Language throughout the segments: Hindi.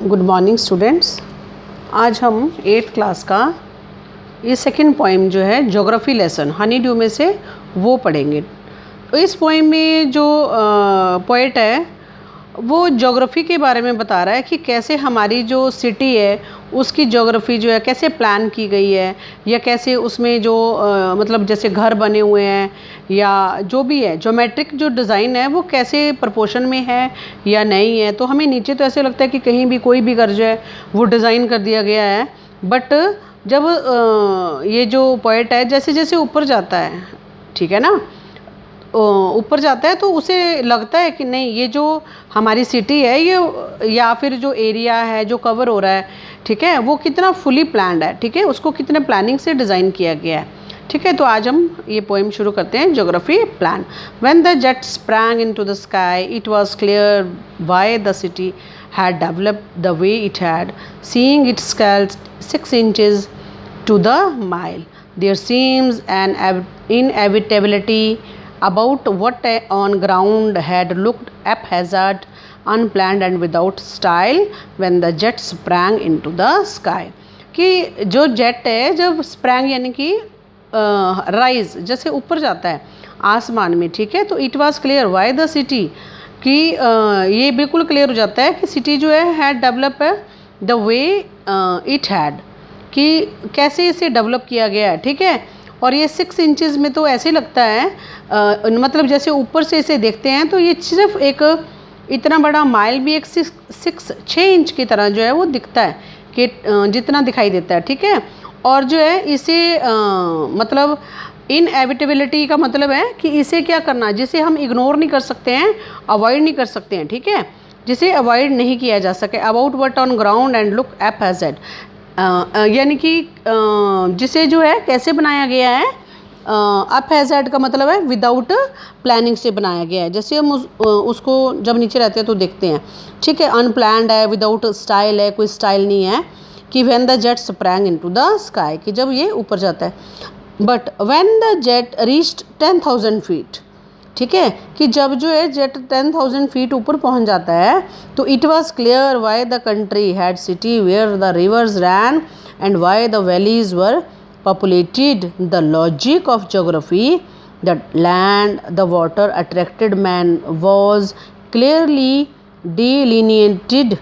Good morning students. आज हम 8th क्लास का ये सेकंड पोइम जो है ज्योग्राफी लेसन हनी ड्यू में से वो पढ़ेंगे। तो इस पोइम में जो पोएट है वो ज्योग्राफी के बारे में बता रहा है कि कैसे हमारी जो सिटी है उसकी ज्योग्राफी जो है कैसे प्लान की गई है, या कैसे उसमें जो मतलब जैसे घर बने हुए हैं या जो भी है ज्योमेट्रिक जो डिज़ाइन है वो कैसे प्रोपोर्शन में है या नहीं है। तो हमें नीचे तो ऐसे लगता है कि कहीं भी कोई भी घर जो है वो डिज़ाइन कर दिया गया है, बट जब ये जो पोएट है जैसे जैसे ऊपर जाता है, ठीक है ना, ऊपर जाता है तो उसे लगता है कि नहीं ये जो हमारी सिटी है ये या फिर जो एरिया है जो कवर हो रहा है, ठीक है, वो कितना फुली प्लान्ड है, ठीक है, उसको कितने प्लानिंग से डिज़ाइन किया गया है। ठीक है, तो आज हम ये पोएम शुरू करते हैं। Geography plan. When the jet sprang into the sky it was clear why the city had developed the way it had, seeing its scales 6 inches to the mile. There seems an inevitability about what on ground had looked haphazard, unplanned and without style when the jet sprang into the sky. कि जो जेट है जब स्प्रैंग यानी कि राइज जैसे ऊपर जाता है आसमान में, ठीक है, तो it was clear why the city कि ये बिल्कुल क्लियर हो जाता है कि सिटी जो है develop the way it had, कि कैसे इसे डेवलप किया गया है, ठीक है। और ये 6 इंचेस में तो ऐसे लगता है मतलब जैसे ऊपर से इसे देखते हैं तो ये सिर्फ एक इतना बड़ा माइल भी एक 6 इंच की तरह जो है वो दिखता है कि जितना दिखाई देता है, ठीक है। और जो है इसे मतलब इनएविटेबिलिटी का मतलब है कि इसे क्या करना, जिसे हम इग्नोर नहीं कर सकते हैं, अवॉइड नहीं कर सकते हैं, ठीक है, जिसे अवॉइड नहीं किया जा सके। About what on ground and look hazard, यानी कि जिसे जो है कैसे बनाया गया है, हैज़ार्ड का मतलब है विदाउट प्लानिंग से बनाया गया है, जैसे हम उसको जब नीचे रहते हैं तो देखते हैं, ठीक है। अनप्लान्ड है, विदाउट स्टाइल है, कोई स्टाइल नहीं है। कि when the jet sprang into the sky, कि जब ये ऊपर जाता है। But when the jet reached 10,000 feet, ठीक है, कि जब जो है जेट 10,000 फीट ऊपर पहुंच जाता है तो it was clear why the country had city where the rivers ran and why the valleys were populated. The logic of geography, the land the water attracted man was clearly delineated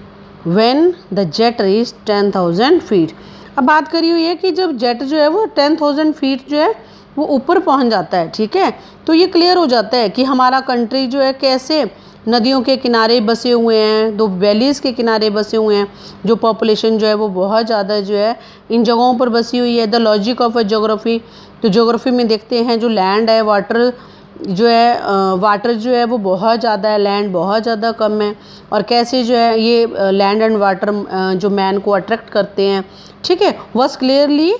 when the jet reached 10,000 feet. अब बात करी हुई है कि जब जेट जो है वो 10,000 फीट जो है वो ऊपर पहुंच जाता है, ठीक है, तो ये क्लियर हो जाता है कि हमारा कंट्री जो है कैसे नदियों के किनारे बसे हुए हैं, 2 वैलीज़ के किनारे बसे हुए हैं, जो पॉपुलेशन जो है वो बहुत ज़्यादा जो है इन जगहों पर बसी हुई है। The logic of a geography, तो ज्योग्राफी में देखते हैं जो लैंड है, वाटर जो है वाटर जो है वो बहुत ज़्यादा है, लैंड बहुत ज़्यादा कम है, और कैसे जो है ये लैंड एंड वाटर जो मैन को अट्रैक्ट करते हैं, ठीक है, वॉज क्लियरली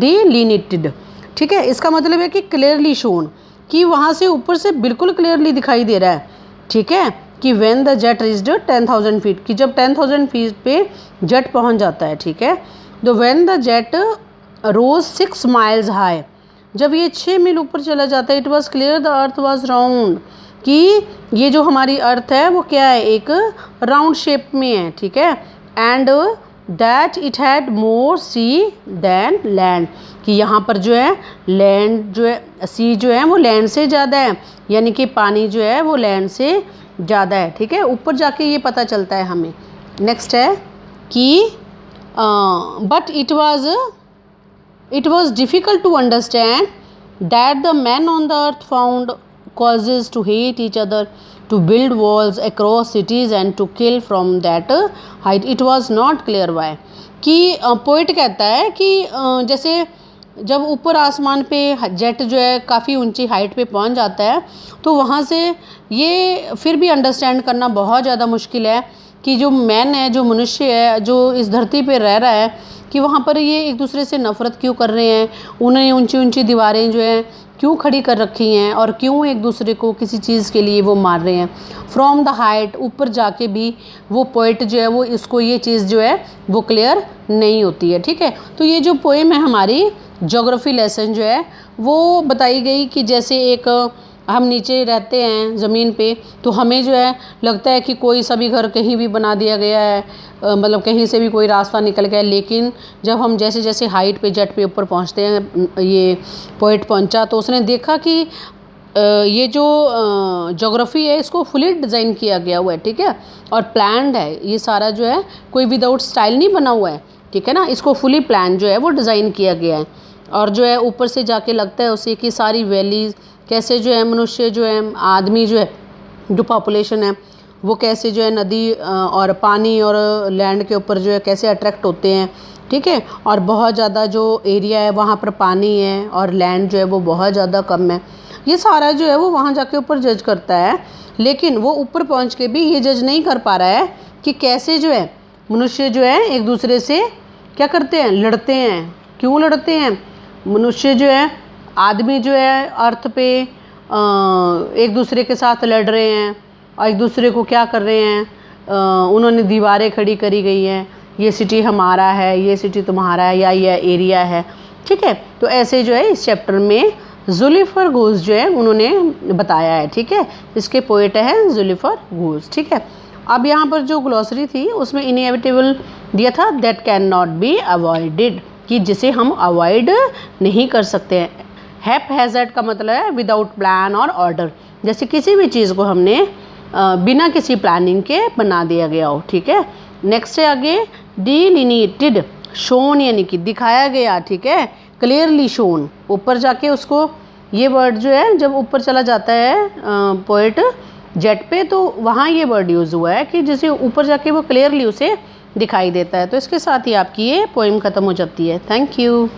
डिलिनिएटेड, ठीक है। इसका मतलब है कि क्लियरली शोन, कि वहाँ से ऊपर से बिल्कुल क्लियरली दिखाई दे रहा है, ठीक है, कि when the jet reached 10,000 feet, कि जब 10,000 फीट पे जेट पहुँच जाता है, ठीक है। तो when the jet rose 6 miles high, जब ये 6 मील ऊपर चला जाता है, it was clear the earth was round, कि ये जो हमारी अर्थ है वो क्या है, एक राउंड शेप में है, ठीक है। And that it had more sea than land, कि यहाँ पर जो है लैंड जो है सी जो है वो लैंड से ज़्यादा है, यानी कि पानी जो है वो लैंड से ज़्यादा है, ठीक है। ऊपर जाके ये पता चलता है हमें। नेक्स्ट है कि but it was difficult to understand that the men on the earth found causes to hate each other, to build walls across cities and to kill from that height. It was not clear why. कि पोइट कहता है कि जैसे जब ऊपर आसमान पे जेट जो है काफ़ी ऊंची हाइट पे पहुंच जाता है तो वहाँ से ये फिर भी अंडरस्टैंड करना बहुत ज़्यादा मुश्किल है कि जो मैन है, जो मनुष्य है, जो इस धरती पे रह रहा है, कि वहाँ पर ये एक दूसरे से नफ़रत क्यों कर रहे हैं, उन्हें ऊंची ऊंची दीवारें जो हैं क्यों खड़ी कर रखी हैं, और क्यों एक दूसरे को किसी चीज़ के लिए वो मार रहे हैं। फ्रॉम द हाइट, ऊपर जाके भी वो पोइट जो है वो इसको ये चीज़ जो है वो क्लियर नहीं होती है, ठीक है। तो ये जो पोएम है हमारी ज्योग्राफी लेसन जो है वो बताई गई कि जैसे एक हम नीचे रहते हैं ज़मीन पे, तो हमें जो है लगता है कि कोई सा भी घर कहीं भी बना दिया गया है, मतलब कहीं से भी कोई रास्ता निकल गया। लेकिन जब हम जैसे जैसे हाइट पे, जेट पे ऊपर पहुंचते हैं, ये पोएट पहुंचा तो उसने देखा कि ये जो ज्योग्राफी है इसको फुली डिज़ाइन किया गया हुआ है, ठीक है, और प्लान्ड है। ये सारा जो है कोई विदाउट स्टाइल नहीं बना हुआ है, ठीक है ना, इसको फुली प्लान जो है वो डिज़ाइन किया गया है। और जो है ऊपर से जाके लगता है उसे कि सारी वैलीज कैसे जो है, मनुष्य जो है, आदमी जो है, जो पॉपुलेशन है वो कैसे जो है नदी और पानी और लैंड के ऊपर जो है कैसे अट्रैक्ट होते हैं, ठीक है। और बहुत ज़्यादा जो एरिया है वहाँ पर पानी है और लैंड जो है वो बहुत ज़्यादा कम है। ये सारा जो है वो वहाँ जाके ऊपर जज करता है, लेकिन वो ऊपर पहुँच के भी ये जज नहीं कर पा रहा है कि कैसे जो है मनुष्य जो है एक दूसरे से क्या करते हैं, लड़ते हैं। क्यों लड़ते हैं? मनुष्य जो है, आदमी जो है अर्थ पे एक दूसरे के साथ लड़ रहे हैं और एक दूसरे को क्या कर रहे हैं, उन्होंने दीवारें खड़ी करी गई हैं, ये सिटी हमारा है, ये सिटी तुम्हारा है, या ये एरिया है, ठीक है। तो ऐसे जो है इस चैप्टर में जुल्फिकार घोष जो है उन्होंने बताया है, ठीक है। इसके पोएट है जुल्फिकार घोष, ठीक है। अब यहाँ पर जो ग्लॉसरी थी उसमें इनएविटेबल दिया था, that can not be avoided, कि जिसे हम अवॉइड नहीं कर सकते हैं। हैपहैज़र्ड का मतलब है विदाउट प्लान और ऑर्डर, जैसे किसी भी चीज़ को हमने बिना किसी प्लानिंग के बना दिया गया हो, ठीक है। नेक्स्ट है आगे डिलिनिएटेड, शोन यानी कि दिखाया गया, ठीक है, क्लियरली शोन। ऊपर जाके उसको ये वर्ड जो है जब ऊपर चला जाता है पोएट जेट पे, तो वहाँ ये वर्ड यूज़ हुआ है कि जैसे ऊपर जाके वो क्लियरली उसे दिखाई देता है। तो इसके साथ ही आपकी ये पोएम ख़त्म हो जाती है। Thank you.